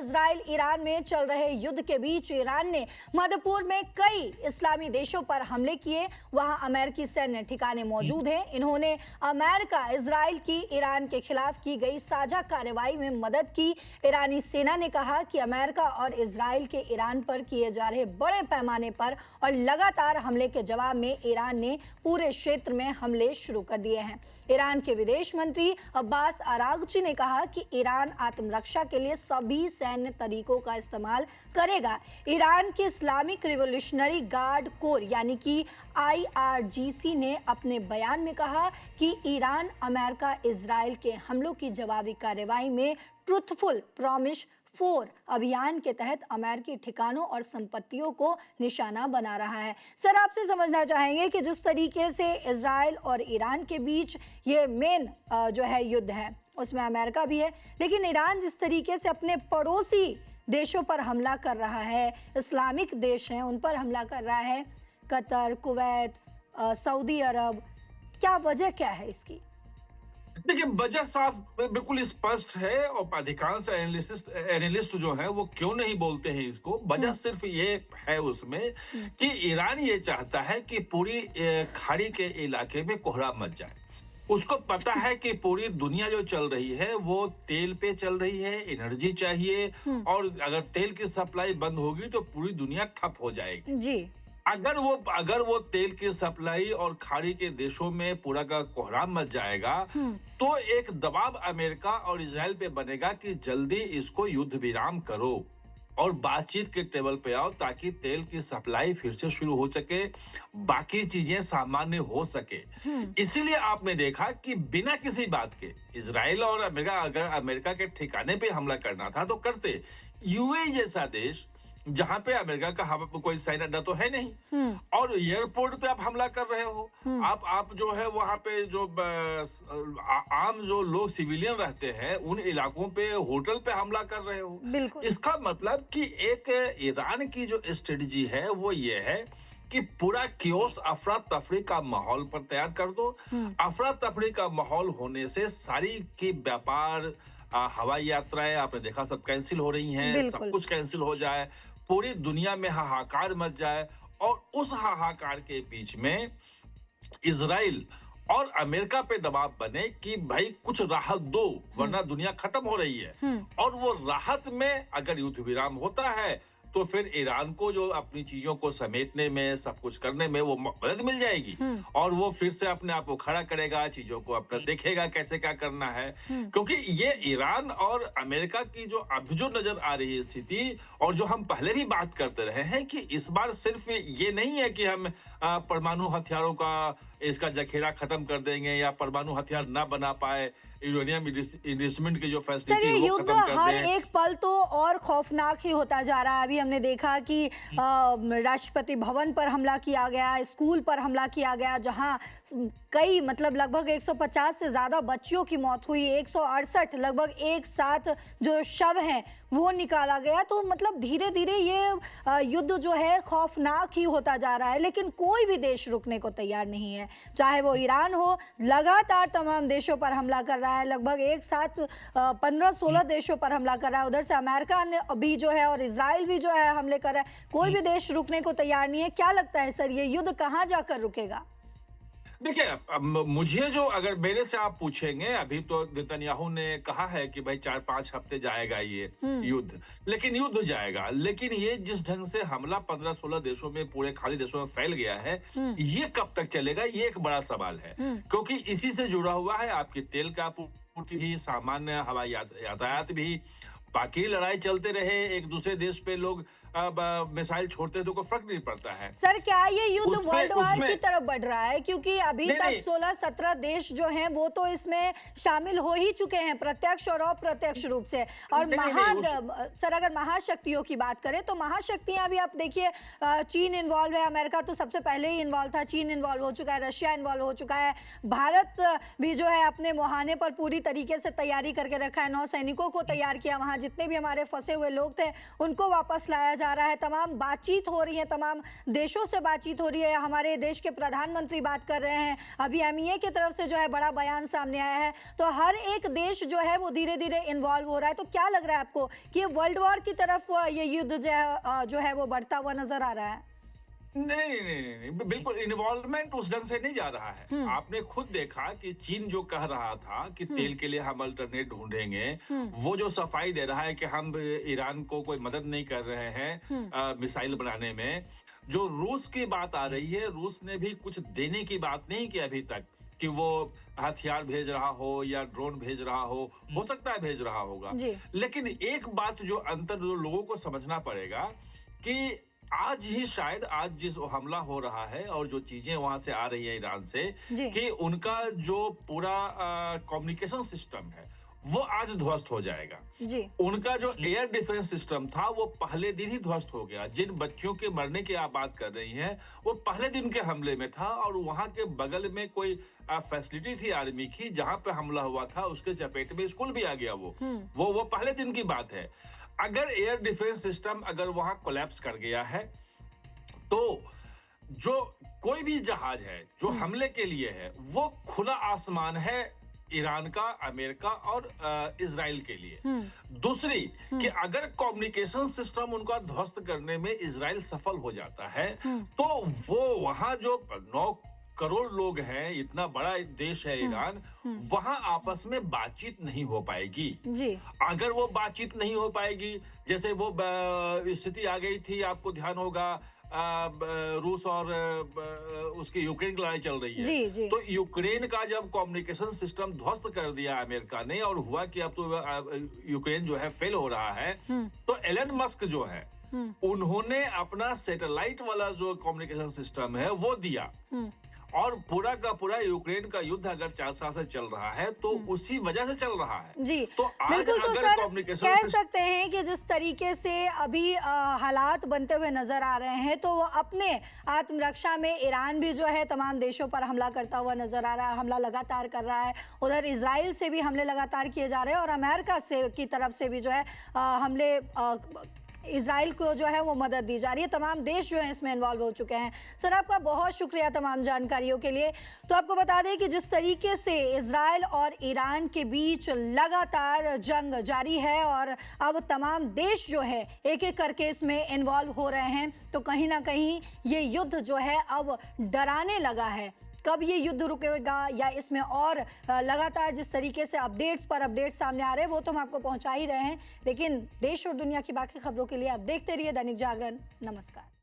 Israel Iran में चल रहे युद्ध के बीच ईरान ने मध्य पूर्व में कई इस्लामी देशों पर हमले किए। वहां अमेरिकी सैन्य ठिकाने मौजूद हैं। इन्होंने अमेरिका इजराइल की ईरान के खिलाफ की गई साझा कार्रवाई में मदद की। ईरानी सेना ने कहा कि अमेरिका और इजराइल के ईरान पर किए जा रहे बड़े पैमाने पर और लगातार हमले के जवाब में ईरान ने पूरे क्षेत्र में हमले शुरू कर दिए हैं। ईरान के विदेश मंत्री अब्बास अरागची ने कहा कि ईरान आत्मरक्षा के लिए सभी सैन्य तरीकों का इस्तेमाल करेगा। ईरान की इस्लामिक रिवॉल्यूशनरी गार्ड कोर यानी कि IRGC ने अपने बयान में कहा कि ईरान अमेरिका इजराइल के हमलों की जवाबी कार्रवाई में ट्रुथफुल प्रॉमिस 4 अभियान के तहत अमेरिकी ठिकानों और संपत्तियों को निशाना बना रहा है। सर, आपसे समझना चाहेंगे कि जिस तरीके से इजराइल और ईरान के बीच ये मेन जो है युद्ध है, उसमें अमेरिका भी है, लेकिन ईरान जिस तरीके से अपने पड़ोसी देशों पर हमला कर रहा है, इस्लामिक देश हैं उन पर हमला कर रहा है, कतर, कुवैत, सऊदी अरब, क्या वजह क्या है इसकी? देखिए, वजह साफ बिल्कुल स्पष्ट है और अधिकांश एनालिस्ट जो है वो क्यों नहीं बोलते हैं इसको। वजह सिर्फ ये है उसमें कि ईरान ये चाहता है कि पूरी खाड़ी के इलाके में कोहराम मच जाए। उसको पता है कि पूरी दुनिया जो चल रही है वो तेल पे चल रही है, एनर्जी चाहिए, और अगर तेल की सप्लाई बंद होगी तो पूरी दुनिया ठप हो जाएगी जी। अगर वो तेल की सप्लाई और खाड़ी के देशों में पूरा का कोहराम मच जाएगा तो एक दबाव अमेरिका और इजराइल पे बनेगा कि जल्दी इसको युद्ध विराम करो और बातचीत के टेबल पे आओ ताकि तेल की सप्लाई फिर से शुरू हो सके, बाकी चीजें सामान्य हो सके। इसीलिए आपने देखा कि बिना किसी बात के इजराइल और अमेरिका, अगर अमेरिका के ठिकाने पे हमला करना था तो करते। यूएई जैसा देश जहां पे अमेरिका का हवा पे कोई सैन्य अड्डा तो है नहीं, और एयरपोर्ट पे आप हमला कर रहे हो, आप जो है वहां पे जो आम जो लोग सिविलियन रहते हैं उन इलाकों पे, होटल पे हमला कर रहे हो। इसका मतलब कि एक ईरान की जो स्ट्रेटजी है वो ये है कि पूरा कियोस, अफरा तफरी का माहौल पर तैयार कर दो। अफरा तफरी का माहौल होने से सारी की व्यापार, हवाई यात्राएं आपने देखा सब कैंसिल हो रही हैं, सब कुछ कैंसिल हो जाए, पूरी दुनिया में हाहाकार मच जाए, और उस हाहाकार के बीच में इजराइल और अमेरिका पे दबाव बने कि भाई कुछ राहत दो वरना दुनिया खत्म हो रही है। और वो राहत में अगर युद्ध विराम होता है तो फिर ईरान को जो अपनी चीजों को समेटने में, सब कुछ करने में वो मदद मिल जाएगी और वो फिर से अपने आप को खड़ा करेगा, चीजों को अपना देखेगा कैसे क्या करना है। क्योंकि ये ईरान और अमेरिका की जो अब जो नजर आ रही है स्थिति, और जो हम पहले भी बात करते रहे हैं कि इस बार सिर्फ ये नहीं है कि हम परमाणु हथियारों का इसका जखेरा खत्म कर देंगे या परमाणु हथियार ना बना पाए, यूरेनियम इन्वेस्टमेंट की जो फैसिलिटी है वो खत्म कर हर दें। एक पल तो और खौफनाक ही होता जा रहा है। अभी हमने देखा कि राष्ट्रपति भवन पर हमला किया गया, स्कूल पर हमला किया गया, जहां कई मतलब लगभग 150 से ज्यादा बच्चियों की मौत हुई, 168 लगभग एक साथ जो शव हैं वो निकाला गया। तो मतलब धीरे धीरे ये युद्ध जो है खौफनाक ही होता जा रहा है, लेकिन कोई भी देश रुकने को तैयार नहीं है। चाहे वो ईरान हो, लगातार तमाम देशों पर हमला कर रहा है, लगभग एक साथ 15-16 देशों पर हमला कर रहा है। उधर से अमेरिका ने भी जो है और इजराइल भी जो है हमले कर रहा है। कोई भी देश रुकने को तैयार नहीं है। क्या लगता है सर, ये युद्ध कहाँ जाकर रुकेगा? देखिए, मुझे जो, अगर मेरे से आप पूछेंगे, अभी तो नेतन्याहू ने कहा है कि भाई 4-5 हफ्ते जाएगा ये युद्ध, लेकिन युद्ध जाएगा। लेकिन ये जिस ढंग से हमला 15-16 देशों में, पूरे खाड़ी देशों में फैल गया है, ये कब तक चलेगा, ये एक बड़ा सवाल है। क्योंकि इसी से जुड़ा हुआ है आपकी तेल का आपूर्ति भी, सामान्य हवाई यातायात भी। बाकी लड़ाई चलते रहे, एक दूसरे देश पे लोग मिसाइल छोड़ते तो कोई फर्क नहीं पड़ता है। सर, क्या ये युद्ध वर्ल्ड वार की तरफ बढ़ रहा है? क्योंकि अभी तक 16-17 देश जो हैं वो तो इसमें शामिल हो ही चुके हैं, प्रत्यक्ष और अप्रत्यक्ष रूप से। और सर, अगर महाशक्तियों की बात करें तो महाशक्तियां भी, आप देखिए, चीन इन्वॉल्व है, अमेरिका तो सबसे पहले ही इन्वॉल्व था, चीन इन्वॉल्व हो चुका है, रशिया इन्वॉल्व हो चुका है, भारत भी जो है अपने मुहाने पर पूरी तरीके से तैयारी करके रखा है, नौसैनिकों को तैयार किया वहां जितने भी हमारे फंसे हुए लोग थे उनको वापस लाया जा रहा है, तमाम बातचीत हो रही है, तमाम देशों से बातचीत हो रही है, हमारे देश के प्रधानमंत्री बात कर रहे हैं, अभी MEA की तरफ से जो है बड़ा बयान सामने आया है। तो हर एक देश जो है वो धीरे धीरे इन्वॉल्व हो रहा है। तो क्या लग रहा है आपको कि वर्ल्ड वॉर की तरफ ये युद्ध जो है वो बढ़ता हुआ नजर आ रहा है? नहीं, बिल्कुल इन्वॉल्वमेंट उस ढंग से नहीं जा रहा है। आपने खुद देखा कि चीन जो कह रहा था कि तेल के लिए हम अल्टरनेट ढूंढेंगे, वो जो सफाई दे रहा है कि हम ईरान को कोई मदद नहीं कर रहे हैं मिसाइल बनाने में। जो रूस की बात आ रही है, रूस ने भी कुछ देने की बात नहीं की अभी तक कि वो हथियार भेज रहा हो या ड्रोन भेज रहा हो सकता है भेज रहा होगा। लेकिन एक बात जो अंतर जो लोगों को समझना पड़ेगा कि आज ही शायद आज जिस हमला हो रहा है और जो चीजें वहां से आ रही है ईरान से, कि उनका जो पूरा कम्युनिकेशन सिस्टम है वो आज ध्वस्त हो जाएगा। उनका जो एयर डिफेंस सिस्टम था वो पहले दिन ही ध्वस्त हो गया। जिन बच्चों के मरने की आप बात कर रही हैं वो पहले दिन के हमले में था, और वहां के बगल में कोई फैसिलिटी थी आर्मी की जहां पे हमला हुआ था, उसके चपेट में स्कूल भी आ गया। वो पहले दिन की बात है। अगर एयर डिफेंस सिस्टम अगर वहां कोलैप्स कर गया है तो जो कोई भी जहाज है जो हमले के लिए है वो खुला आसमान है ईरान का, अमेरिका और इजराइल के लिए। दूसरी कि अगर कम्युनिकेशन सिस्टम उनका ध्वस्त करने में इजराइल सफल हो जाता है तो वो वहां जो 9 करोड़ लोग हैं, इतना बड़ा देश है ईरान, वहां आपस में बातचीत नहीं हो पाएगी। अगर वो बातचीत नहीं हो पाएगी, जैसे वो स्थिति आ गई थी, आपको ध्यान होगा रूस और उसकी यूक्रेन की लड़ाई चल रही है। तो यूक्रेन का जब कम्युनिकेशन सिस्टम ध्वस्त कर दिया अमेरिका ने और हुआ कि अब तो यूक्रेन जो है फेल हो रहा है, तो एलन मस्क जो है उन्होंने अपना सैटेलाइट वाला जो कम्युनिकेशन सिस्टम है वो दिया, और पूरा का पूरा यूक्रेन का युद्ध अगर 4 साल से चल रहा है तो उसी वजह से चल रहा है। तो आज बिल्कुल, तो अगर कम्युनिकेशन कह सकते हैं कि जिस तरीके से अभी हालात बनते हुए नजर आ रहे हैं तो वो अपने आत्मरक्षा में ईरान भी जो है तमाम देशों पर हमला करता हुआ नजर आ रहा है, हमला लगातार कर रहा है। उधर इजराइल से भी हमले लगातार किए जा रहे हैं और अमेरिका से की तरफ से भी जो है हमले इजराइल को जो है वो मदद दी जा रही है। तमाम देश जो है इसमें इन्वॉल्व हो चुके हैं। सर आपका बहुत शुक्रिया तमाम जानकारियों के लिए। तो आपको बता दें कि जिस तरीके से इजराइल और ईरान के बीच लगातार जंग जारी है और अब तमाम देश जो है एक एक करके इसमें इन्वॉल्व हो रहे हैं, तो कहीं ना कहीं ये युद्ध जो है अब डराने लगा है। कब ये युद्ध रुकेगा या इसमें और लगातार जिस तरीके से अपडेट्स पर अपडेट्स सामने आ रहे हैं वो तो हम आपको पहुंचा ही रहे हैं, लेकिन देश और दुनिया की बाकी खबरों के लिए आप देखते रहिए दैनिक जागरण। नमस्कार।